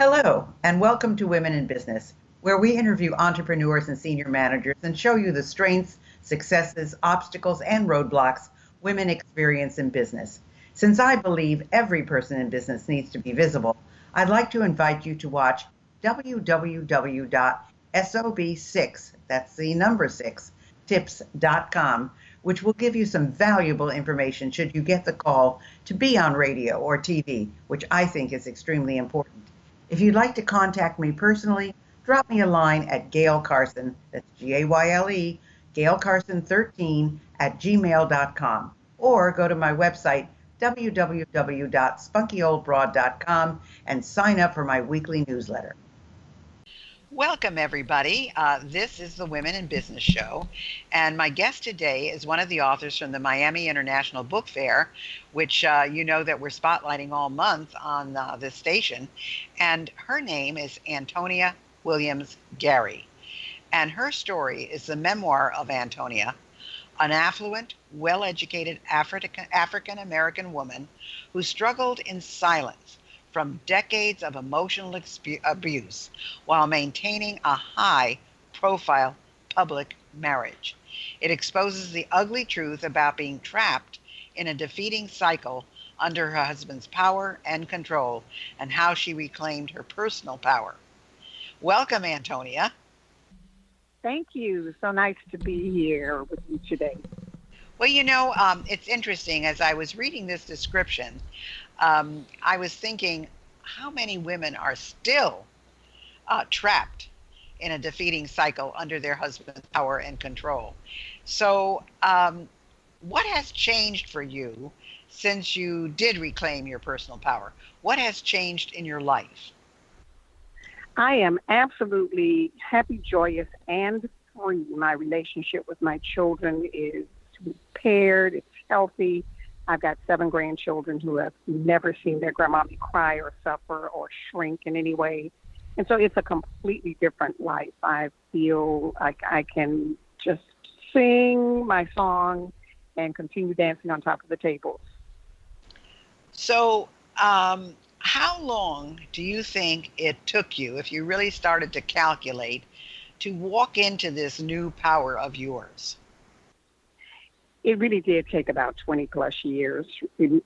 Hello, and welcome to Women in Business, where we interview entrepreneurs and senior managers and show you the strengths, successes, obstacles, and roadblocks women experience in business. Since I believe every person in business needs to be visible, I'd like to invite you to watch www.sob6, that's the number 6, tips.com, which will give you some valuable information should you get the call to be on radio or TV, which I think is extremely important. If you'd like to contact me personally, drop me a line at Gayle Carson, that's Gayle, Gayle Carson 13 at gmail.com, or go to my website, www.spunkyoldbroad.com, and sign up for my weekly newsletter. Welcome, everybody. This is the Women in Business Show, and my guest today is one of the authors from the Miami International Book Fair, which you know that we're spotlighting all month on this station, and her name is Antonia Williams Gary, and her story is the memoir of Antonia, an affluent, well-educated African-American woman who struggled in silence from decades of emotional abuse while maintaining a high-profile public marriage. It exposes the ugly truth about being trapped in a defeating cycle under her husband's power and control, and how she reclaimed her personal power. Welcome, Antonia. Thank you. So nice to be here with you today. Well, you know, it's interesting. As I was reading this description, I was thinking, how many women are still trapped in a defeating cycle under their husband's power and control? So what has changed for you since you did reclaim your personal power? What has changed in your life? I am absolutely happy, joyous, and free. My relationship with my children is repaired. It's healthy. I've got 7 grandchildren who have never seen their grandmommy cry or suffer or shrink in any way. And so it's a completely different life. I feel like I can just sing my song and continue dancing on top of the tables. So how long do you think it took you, if you really started to calculate, to walk into this new power of yours? It really did take about 20 plus years.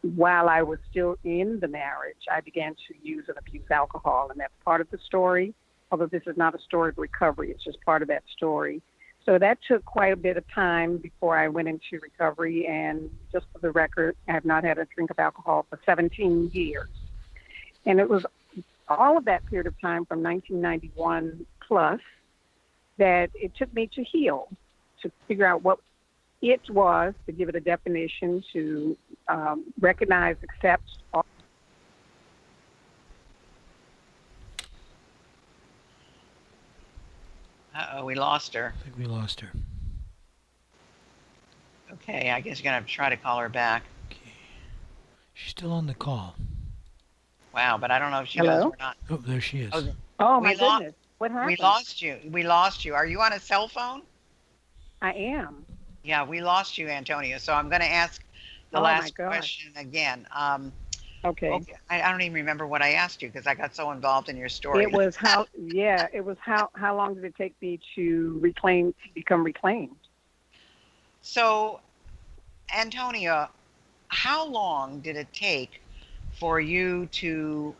While I was still in the marriage, I began to use and abuse alcohol, and that's part of the story. Although this is not a story of recovery, it's just part of that story. So that took quite a bit of time before I went into recovery, and just for the record, I have not had a drink of alcohol for 17 years. And it was all of that period of time from 1991 plus that it took me to heal, to figure out what it was, to give it a definition, to recognize, accept. Uh-oh, we lost her. I think we lost her. Okay, I guess you're going to have to try to call her back. Okay. She's still on the call. Wow, but I don't know if she Hello? does or not. Oh, there she is. Oh, my goodness. What happened? We lost you. We lost you. Are you on a cell phone? I am. Yeah, we lost you, Antonia. So I'm going to ask the last question again. Okay. I don't even remember what I asked you because I got so involved in your story. It was how long did it take me to become reclaimed? So, Antonia, how long did it take for you to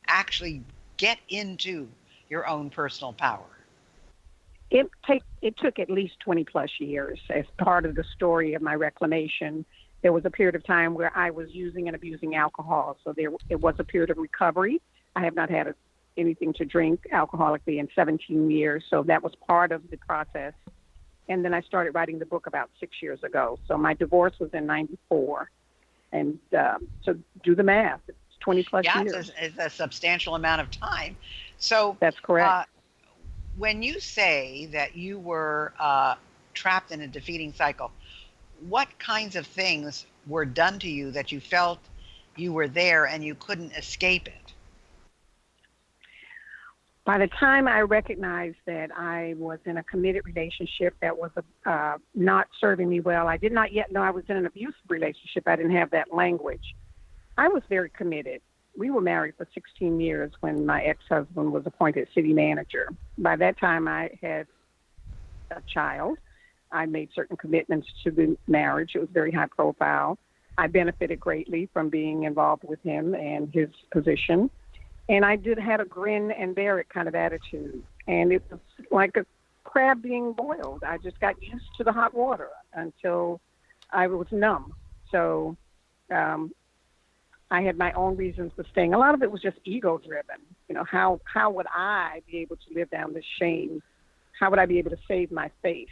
actually get into your own personal power? It took at least 20 plus years. As part of the story of my reclamation, there was a period of time where I was using and abusing alcohol. So it was a period of recovery. I have not had anything to drink alcoholically in 17 years. So that was part of the process. And then I started writing the book about 6 years ago. So my divorce was in 94. And so do the math. It's 20 plus years. Yeah, it's a substantial amount of time. So that's correct. When you say that you were trapped in a defeating cycle, what kinds of things were done to you that you felt you were there and you couldn't escape it? By the time I recognized that I was in a committed relationship that was not serving me well, I did not yet know I was in an abusive relationship. I didn't have that language. I was very committed. we were married for 16 years when my ex-husband was appointed city manager. By that time, I had a child. I made certain commitments to the marriage. It was very high profile. I benefited greatly from being involved with him and his position. And I had a grin and bear it kind of attitude. And it was like a crab being boiled. I just got used to the hot water until I was numb. So I had my own reasons for staying. A lot of it was just ego driven. You know, how would I be able to live down this shame? How would I be able to save my face?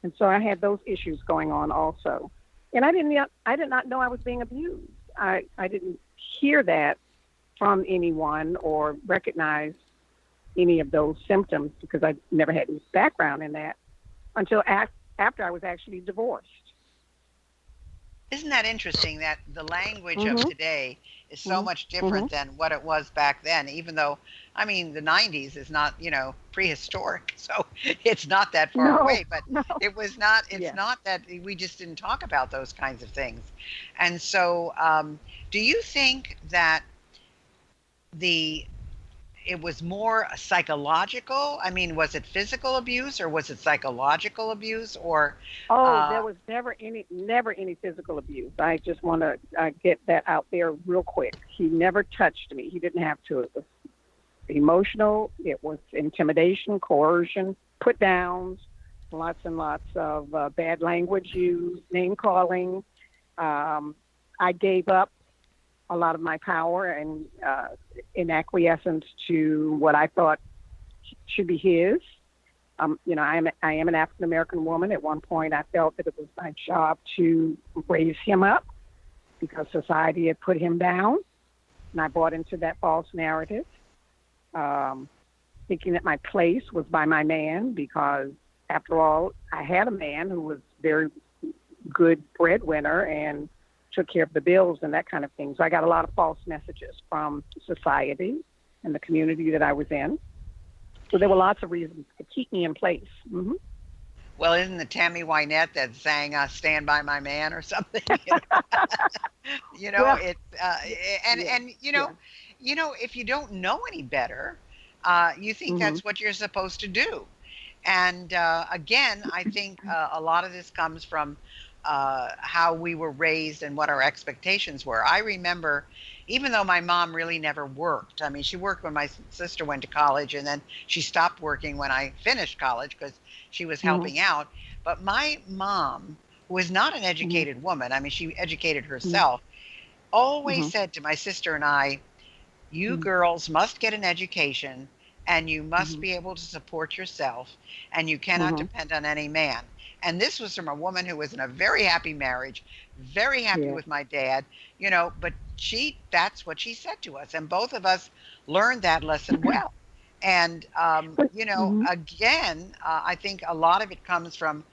And so I had those issues going on also. And I did not know I was being abused. I didn't hear that from anyone or recognize any of those symptoms because I never had any background in that until after I was actually divorced. Isn't that interesting that the language Mm-hmm. of today is so much different than what it was back then, even though, I mean, the 90s is not, prehistoric, so it's not that far away, but it was not, it's not that we just didn't talk about those kinds of things. And so do you think that it was more psychological? I mean, was it physical abuse or was it psychological abuse or? There was never any physical abuse. I just want to get that out there real quick. He never touched me. He didn't have to. It was emotional. It was intimidation, coercion, put downs, lots and lots of bad language used, name calling. I gave up a lot of my power and in acquiescence to what I thought should be his. I am an African-American woman. At one point, I felt that it was my job to raise him up because society had put him down, and I bought into that false narrative, thinking that my place was by my man because, after all, I had a man who was very good breadwinner and took care of the bills and that kind of thing. So I got a lot of false messages from society and the community that I was in. So there were lots of reasons to keep me in place. Mm-hmm. Well, isn't it Tammy Wynette that sang "Stand by My Man" or something? Well, it's if you don't know any better, you think that's what you're supposed to do. And again, I think a lot of this comes from how we were raised and what our expectations were. I remember, even though my mom really never worked, I mean, she worked when my sister went to college and then she stopped working when I finished college because she was helping out. But my mom, who was not an educated woman, I mean, she educated herself, always said to my sister and I, you girls must get an education and you must be able to support yourself and you cannot depend on any man. And this was from a woman who was in a very happy marriage, very happy with my dad, but that's what she said to us. And both of us learned that lesson well. And, again, I think a lot of it comes from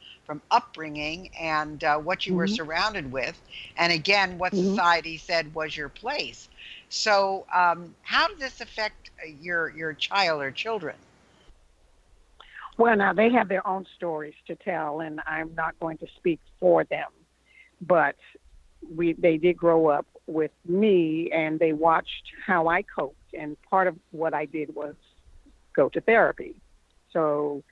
upbringing and what you were surrounded with. And again, what society said was your place. So how did this affect your child or children? Well, now they have their own stories to tell, and I'm not going to speak for them. But they did grow up with me, and they watched how I coped. And part of what I did was go to therapy. So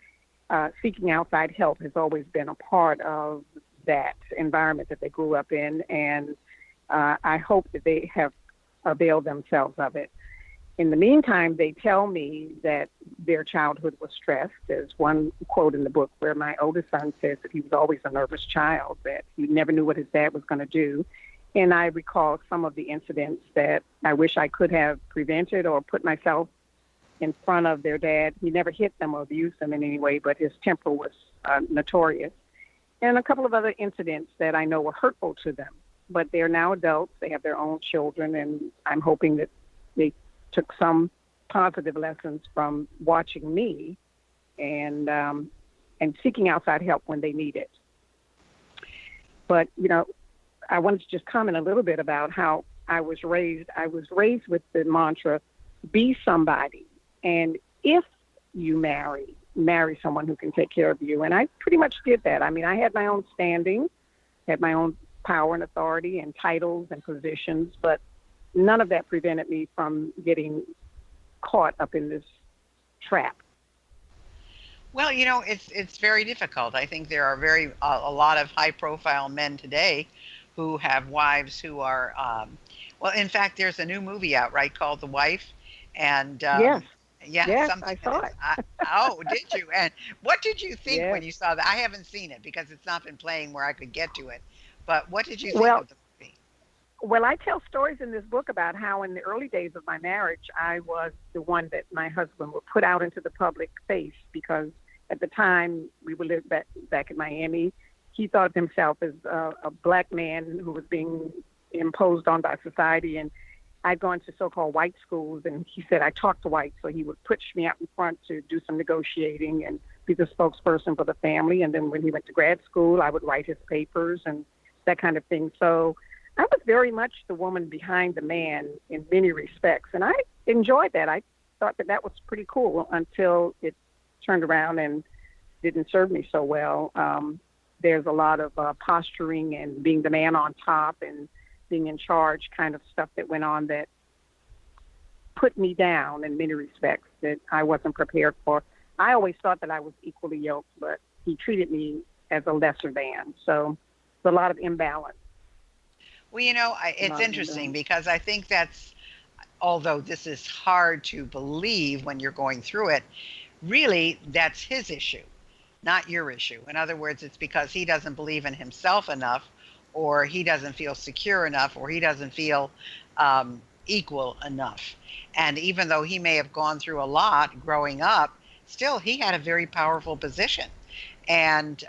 seeking outside help has always been a part of that environment that they grew up in, and I hope that they have availed themselves of it. In the meantime, they tell me that their childhood was stressed. There's one quote in the book where my oldest son says that he was always a nervous child, that he never knew what his dad was going to do. And I recall some of the incidents that I wish I could have prevented or put myself in front of their dad. He never hit them or abused them in any way, but his temper was notorious. And a couple of other incidents that I know were hurtful to them. But they're now adults. They have their own children, and I'm hoping that they took some positive lessons from watching me and seeking outside help when they need it. But, I wanted to just comment a little bit about how I was raised. I was raised with the mantra, be somebody. And if you marry someone who can take care of you. And I pretty much did that. I mean, I had my own standing, had my own power and authority and titles and positions, but none of that prevented me from getting caught up in this trap. Well, it's very difficult. I think there are a lot of high-profile men today who have wives who are, well, in fact, there's a new movie out, right, called The Wife, and Yes, yeah, yes, something I that saw is. it. Oh, did you? And what did you think when Yes. you saw that? I haven't seen it because it's not been playing where I could get to it. But what did you think Well, of the movie? well, I tell stories in this book about how in the early days of my marriage, I was the one that my husband would put out into the public face because at the time we would live back in Miami. He thought of himself as a black man who was being imposed on by society. And I'd gone to so-called white schools, and he said I talked to whites, so he would push me out in front to do some negotiating and be the spokesperson for the family. And then when he went to grad school, I would write his papers and that kind of thing. So I was very much the woman behind the man in many respects, and I enjoyed that. I thought that was pretty cool until it turned around and didn't serve me so well. There's a lot of posturing and being the man on top and being in charge kind of stuff that went on that put me down in many respects that I wasn't prepared for. I always thought that I was equally yoked, but he treated me as a lesser than. So there's a lot of imbalance. Well, it's interesting because I think although this is hard to believe when you're going through it, really that's his issue, not your issue. In other words, it's because he doesn't believe in himself enough, or he doesn't feel secure enough, or he doesn't feel equal enough. And even though he may have gone through a lot growing up, still he had a very powerful position. And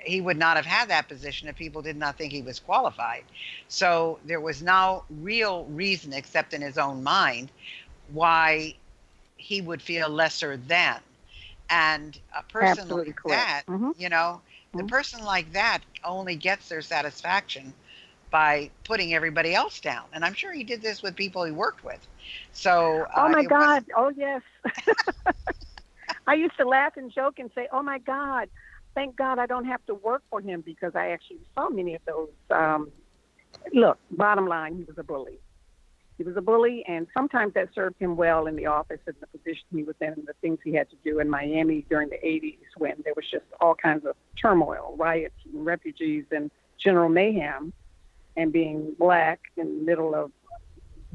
he would not have had that position if people did not think he was qualified. So there was no real reason, except in his own mind, why he would feel lesser than. And a person Absolutely like correct. that, Mm-hmm. the person like that only gets their satisfaction by putting everybody else down. And I'm sure he did this with people he worked with. So Oh my it was. God. Oh yes. I used to laugh and joke and say, oh my God, thank God I don't have to work for him, because I actually saw many of those. Look, bottom line, he was a bully. He was a bully, and sometimes that served him well in the office and the position he was in and the things he had to do in Miami during the 80s when there was just all kinds of turmoil, riots and refugees and general mayhem, and being black in the middle of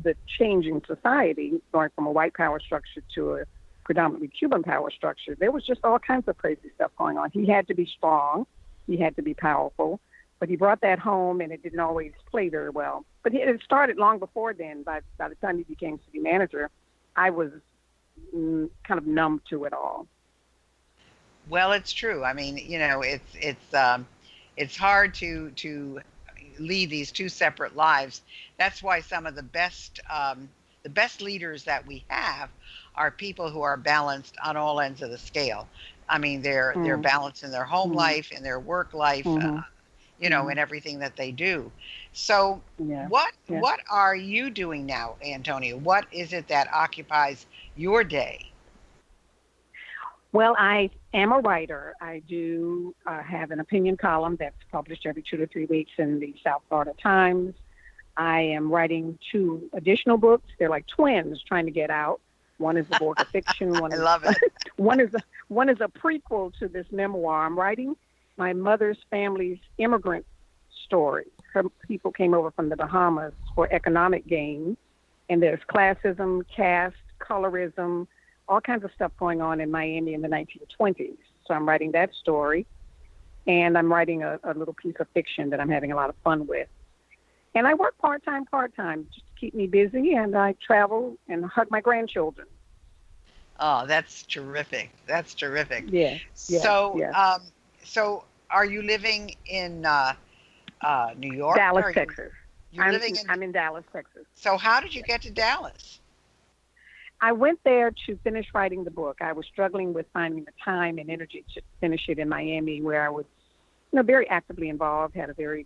the changing society, going from a white power structure to a predominantly Cuban power structure. There was just all kinds of crazy stuff going on. He had to be strong. He had to be powerful. But he brought that home, and it didn't always play very well. But it started long before then. By the time he became city manager, I was kind of numb to it all. Well, it's true. I mean, it's hard to lead these two separate lives. That's why some of the best leaders that we have are people who are balanced on all ends of the scale. I mean, they're balanced in their home life, in their work life, in everything that they do. So what are you doing now, Antonia? What is it that occupies your day? Well, I am a writer. I do have an opinion column that's published every 2 to 3 weeks in the South Florida Times. I am writing 2 additional books. They're like twins trying to get out. One is a book of fiction. I love it. one is a prequel to this memoir I'm writing. My mother's family's immigrant story. Her people came over from the Bahamas for economic gain, and there's classism, caste, colorism, all kinds of stuff going on in Miami in the 1920s. So I'm writing that story, and I'm writing a little piece of fiction that I'm having a lot of fun with. And I work part-time, just to keep me busy, and I travel and hug my grandchildren. Oh, that's terrific. That's terrific. Yeah. So, yeah. So are you living in New York? Dallas, Texas. I'm in Dallas, Texas. So how did you get to Dallas? I went there to finish writing the book. I was struggling with finding the time and energy to finish it in Miami, where I was, very actively involved, had a very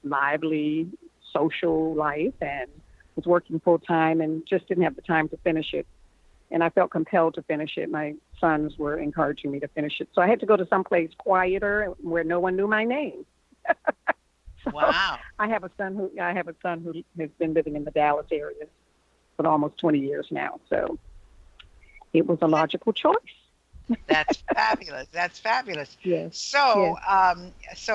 lively social life, and was working full time, and just didn't have the time to finish it. And I felt compelled to finish it. My sons were encouraging me to finish it. So I had to go to someplace quieter where no one knew my name. So Wow. I have a son who has been living in the Dallas area for almost 20 years now. So it was a logical choice. That's fabulous. That's fabulous. Yes. So, Yes.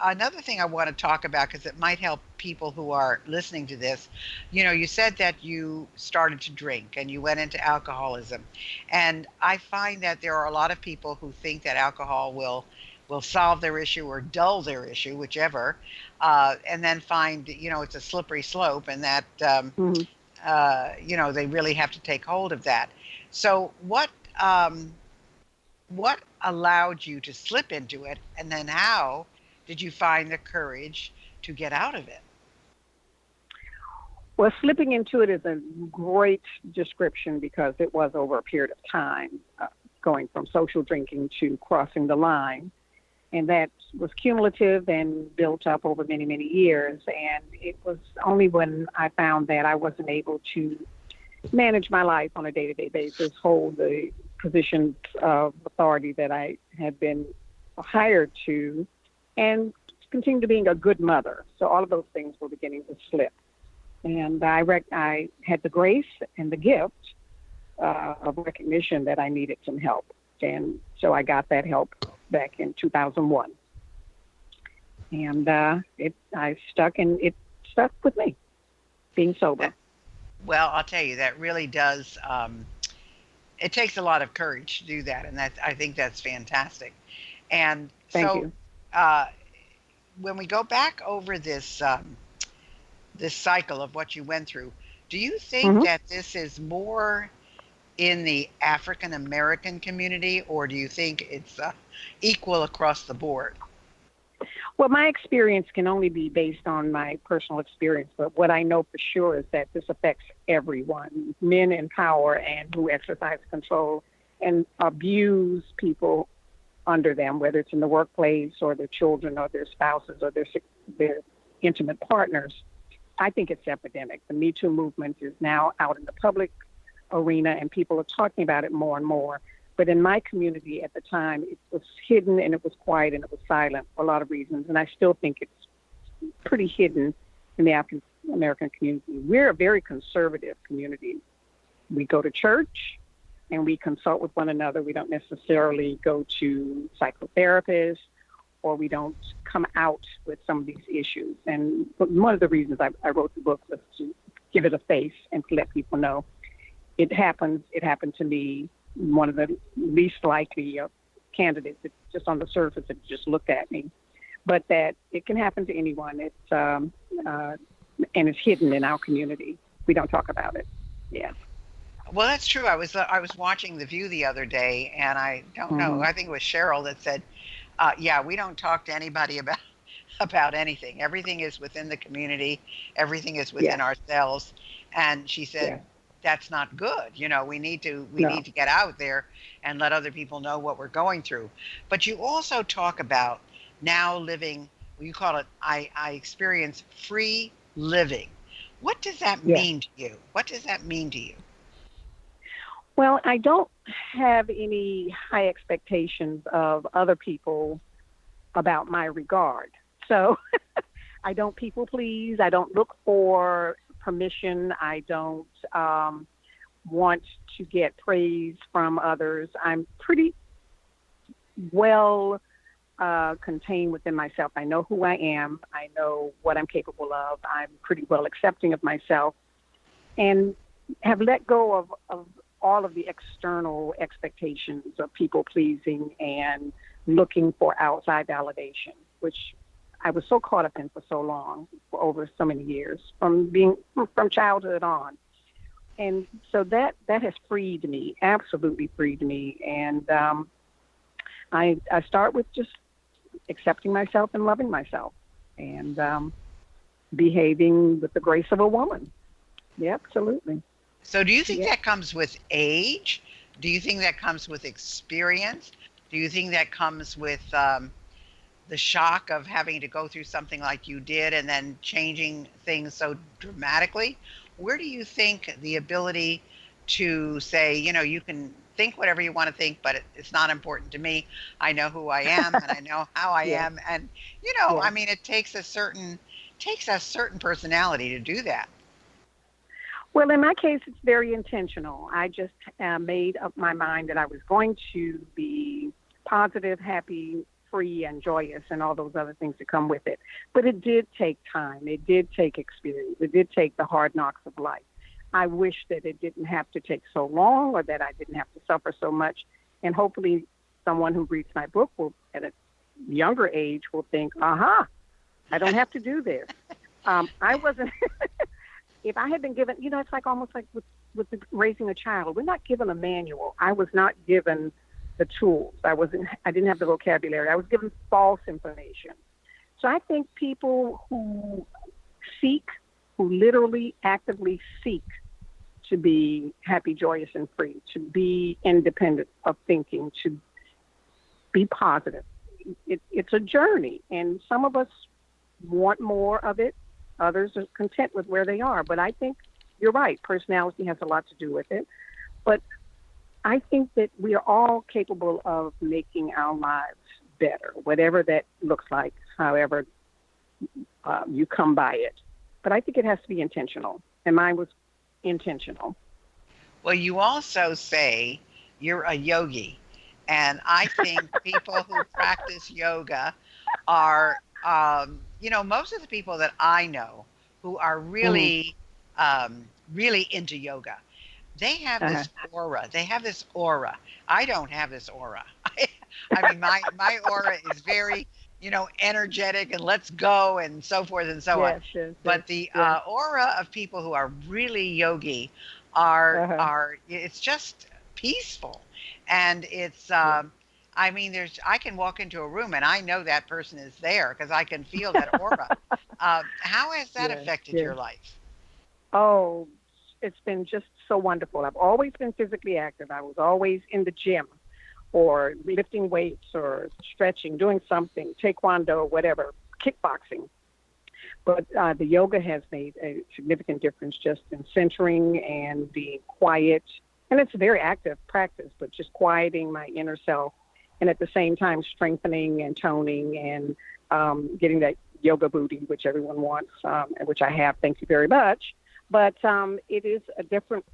another thing I want to talk about, because it might help people who are listening to this, you said that you started to drink and you went into alcoholism. And I find that there are a lot of people who think that alcohol will solve their issue or dull their issue, whichever, and then find, it's a slippery slope and that, Hmm. they really have to take hold of that. So what allowed you to slip into it, and then how did you find the courage to get out of it? Well, slipping into it is a great description because it was over a period of time, going from social drinking to crossing the line. And that was cumulative and built up over many, many years. And it was only when I found that I wasn't able to manage my life on a day-to-day basis, hold the positions of authority that I had been hired to, and continue to being a good mother. So all of those things were beginning to slip. And I had the grace and the gift of recognition that I needed some help. And so I got that help back in 2001. And I stuck, and it stuck with me, being sober. Well, I'll tell you, that really does, it takes a lot of courage to do that. And I think that's fantastic. And Thank so you. when we go back over this, this cycle of what you went through, do you think Hmm. that this is more in the African American community, or do you think it's equal across the board? Well, my experience can only be based on my personal experience, but what I know for sure is that this affects everyone, men in power and who exercise control and abuse people under them, whether it's in the workplace or their children or their spouses or their intimate partners. I think it's epidemic. The Me Too movement is now out in the public arena, and people are talking about it more and more. But in my community at the time, it was hidden and it was quiet and it was silent for a lot of reasons. And I still think it's pretty hidden in the African American community. We're a very conservative community. We go to church and we consult with one another. We don't necessarily go to psychotherapists, or we don't come out with some of these issues. And one of the reasons I wrote the book was to give it a face and to let people know it happens. It happened to me. One of the least likely candidates, that just on the surface, it just looked at me, but that it can happen to anyone. It's and it's hidden in our community. We don't talk about it. Yeah. Well, that's true. I was watching The View the other day, and I don't know. Hmm. I think it was Cheryl that said, "Yeah, we don't talk to anybody about about anything. Everything is within the community. Everything is within Yeah. ourselves." And she said, Yeah. "That's not good. We need No. to get out there and let other people know what we're going through." But you also talk about now living. You call it. I experience free living. What does that Yeah. mean to you? What does that mean to you? Well, I don't have any high expectations of other people about my regard. So I don't people please. I don't look for permission. I don't want to get praise from others. I'm pretty well contained within myself. I know who I am. I know what I'm capable of. I'm pretty well accepting of myself, and have let go of all of the external expectations of people pleasing and looking for outside validation, which I was so caught up in for so long, for over so many years, from childhood on. And so that has freed me, absolutely freed me. And I start with just accepting myself and loving myself, and behaving with the grace of a woman. Yeah, absolutely. So do you think Yeah. that comes with age? Do you think that comes with experience? Do you think that comes with the shock of having to go through something like you did and then changing things so dramatically? Where do you think the ability to say, you can think whatever you want to think, but it's not important to me. I know who I am, and I know how I Yes. am, and you know, I Yes. mean, it takes a certain personality to do that. Well, in my case, it's very intentional. I just made up my mind that I was going to be positive, happy, free, and joyous, and all those other things that come with it. But it did take time. It did take experience. It did take the hard knocks of life. I wish that it didn't have to take so long, or that I didn't have to suffer so much. And hopefully, someone who reads my book will, at a younger age, will think, "Aha, I don't have to do this." I wasn't. If I had been given, it's like almost like with raising a child. We're not given a manual. I was not given the tools. I didn't have the vocabulary. I was given false information. So I think people who literally actively seek to be happy, joyous, and free, to be independent of thinking, to be positive. It's a journey, and some of us want more of it. Others are content with where they are. But I think you're right. Personality has a lot to do with it. But I think that we are all capable of making our lives better, whatever that looks like, however you come by it. But I think it has to be intentional, and mine was intentional. Well, you also say you're a yogi, and I think people who practice yoga are, most of the people that I know who are really, really into yoga, they have this aura. They have this aura. I don't have this aura. I mean, my aura is very, energetic and let's go and so forth and so on. Yes, But the aura of people who are really yogi are it's just peaceful, and it's I mean, I can walk into a room and I know that person is there because I can feel that aura. How has that affected your life? Oh, it's been just so wonderful. I've always been physically active. I was always in the gym or lifting weights or stretching, doing something, taekwondo, whatever, kickboxing. But the yoga has made a significant difference just in centering and being quiet. And it's a very active practice, but just quieting my inner self, and at the same time strengthening and toning and getting that yoga booty, which everyone wants, and which I have. Thank you very much. But it is a different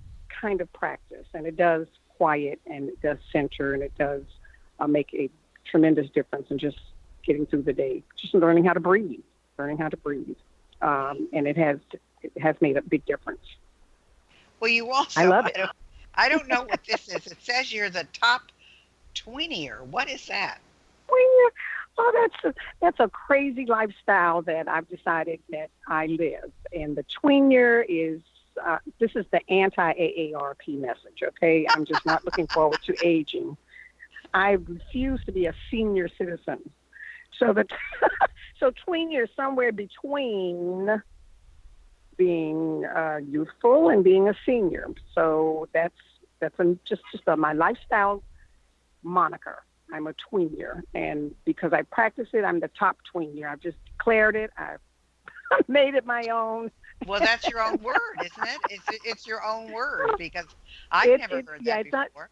kind of practice, and it does quiet, and it does center, and it does make a tremendous difference in just getting through the day, just learning how to breathe. And it has made a big difference. Well, you also, I love it. I don't know what this is. It says you're the top tweener. What is that? Tweener? Oh, that's a crazy lifestyle that I've decided that I live. And the tweener is, this is the anti-AARP message, okay? I'm just not looking forward to aging. I refuse to be a senior citizen. So so tweener is somewhere between being youthful and being a senior. So that's just my lifestyle moniker. I'm a tweener, and because I practice it, I'm the top tweener. I've just declared it. I've made it my own. Well, that's your own word, isn't it? It's your own word, because I've never heard that before.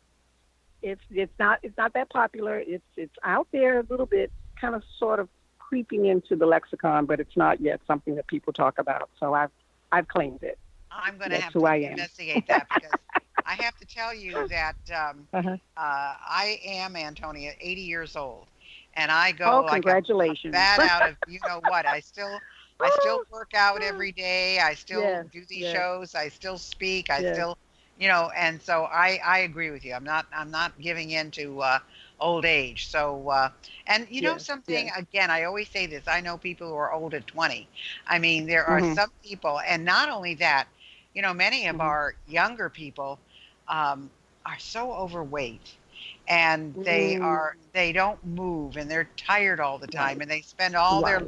It's not that popular. It's out there a little bit, kind of sort of creeping into the lexicon, but it's not yet something that people talk about. So I've claimed it. I'm going to have to investigate that, because I have to tell you that I am, Antonia, 80 years old, and I go congratulations. Like that out of what. I still work out every day. I still do these shows. I still speak. I still, and so I agree with you. I'm not giving in to old age. So and something again, I always say this. I know people who are old at 20. I mean, there are some people, and not only that, many of our younger people are so overweight, and they don't move, and they're tired all the time, and they spend all their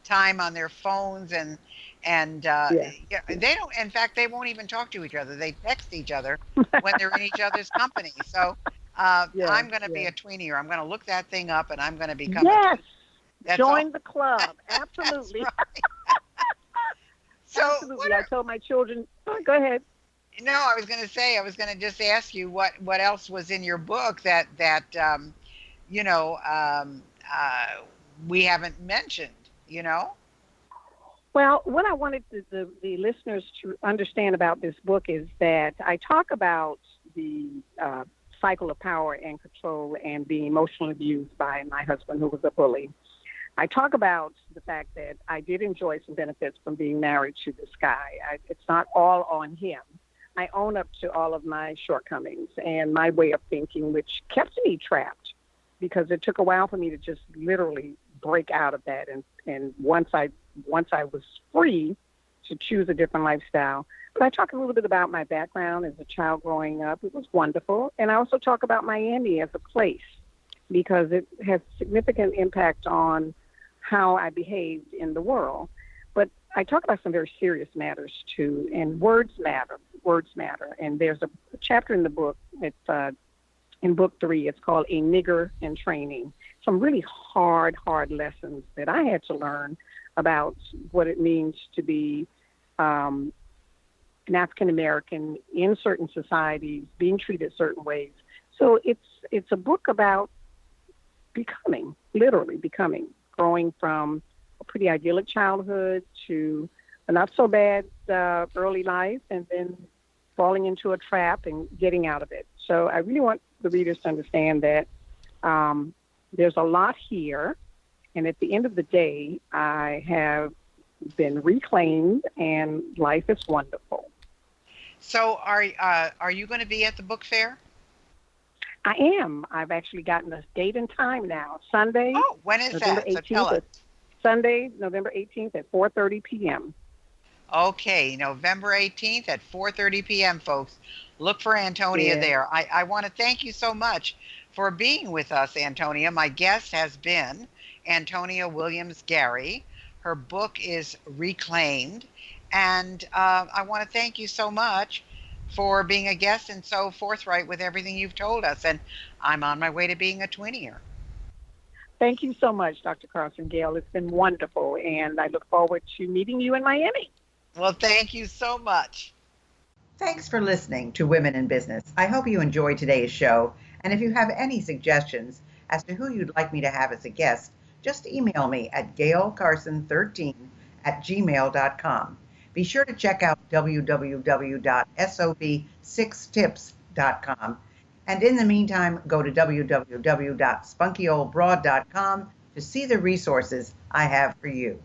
time on their phones, and they don't. In fact, they won't even talk to each other. They text each other when they're in each other's company. So I'm going to be a tweener. I'm going to look that thing up, and I'm going to become a tweener. Join the club. Absolutely. Right. So absolutely. I told my children. Go ahead. No, I was going to say, I was going to just ask you what else was in your book that you know, we haven't mentioned, you know? Well, what I wanted the listeners to understand about this book is that I talk about the cycle of power and control and being emotionally abused by my husband, who was a bully. I talk about the fact that I did enjoy some benefits from being married to this guy. It's not all on him. I own up to all of my shortcomings and my way of thinking, which kept me trapped because it took a while for me to just literally break out of that. And once I was free to choose a different lifestyle. But I talk a little bit about my background as a child growing up. It was wonderful. And I also talk about Miami as a place because it has significant impact on how I behaved in the world. But I talk about some very serious matters too, and words matter. Words matter. And there's a chapter in the book. It's in book 3. It's called A Nigger in Training. Some really hard lessons that I had to learn about what it means to be an African American in certain societies, being treated certain ways. So it's a book about becoming, literally becoming, growing from a pretty idyllic childhood to a not so bad early life, and then falling into a trap and getting out of it. So I really want the readers to understand that there's a lot here. And at the end of the day, I have been reclaimed, and life is wonderful. So are you going to be at the book fair? I am. I've actually gotten a date and time now. Sunday. Oh, when is November that? 18th, So tell us. Sunday, November 18th at 4:30 p.m. Okay, November 18th at 4:30 p.m., folks. Look for Antonia there. I want to thank you so much for being with us, Antonia. My guest has been Antonia Williams Gary. Her book is Reclaimed. And I want to thank you so much for being a guest and so forthright with everything you've told us. And I'm on my way to being a twinnier. Thank you so much, Dr. Carson. Gayle, it's been wonderful, and I look forward to meeting you in Miami. Well, thank you so much. Thanks for listening to Women in Business. I hope you enjoyed today's show. And if you have any suggestions as to who you'd like me to have as a guest, just email me at gaylecarson13@gmail.com. Be sure to check out www.sob6tips.com. And in the meantime, go to www.spunkyoldbroad.com to see the resources I have for you.